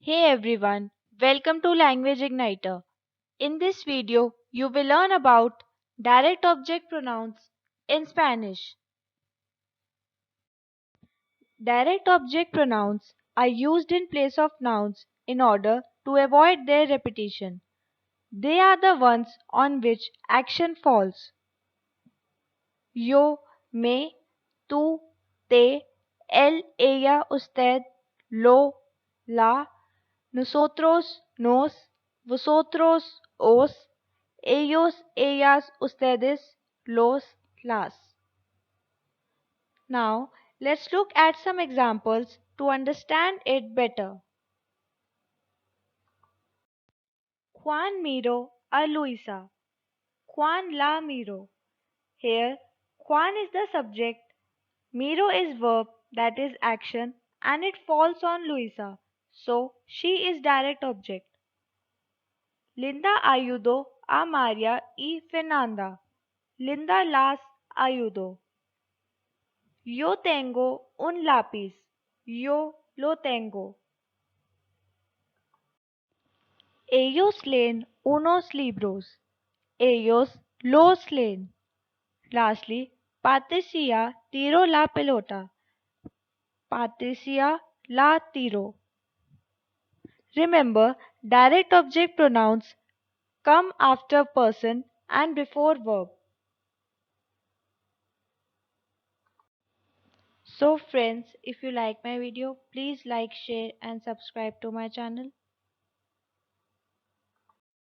Hey everyone, welcome to Language Igniter. In this video, you will learn about direct object pronouns in Spanish. Direct object pronouns are used in place of nouns in order to avoid their repetition. They are the ones on which action falls. Yo, me, tú, te, él, ella, usted, lo, la, nosotros, nos, vosotros, os, ellos, ellas, ustedes, los, las. Now, let's look at some examples to understand it better. Juan miro a Luisa. Juan la miro. Here, Juan is the subject, miro is verb that is action and it falls on Luisa. So, she is direct object. Linda ayudó a María y Fernanda. Linda las ayudó. Yo tengo un lápiz. Yo lo tengo. Ellos leen unos libros. Ellos los leen. Lastly, Patricia tiró la pelota. Patricia la tiró. Remember, direct object pronouns come after person and before verb. So friends, if you like my video, please like, share and subscribe to my channel.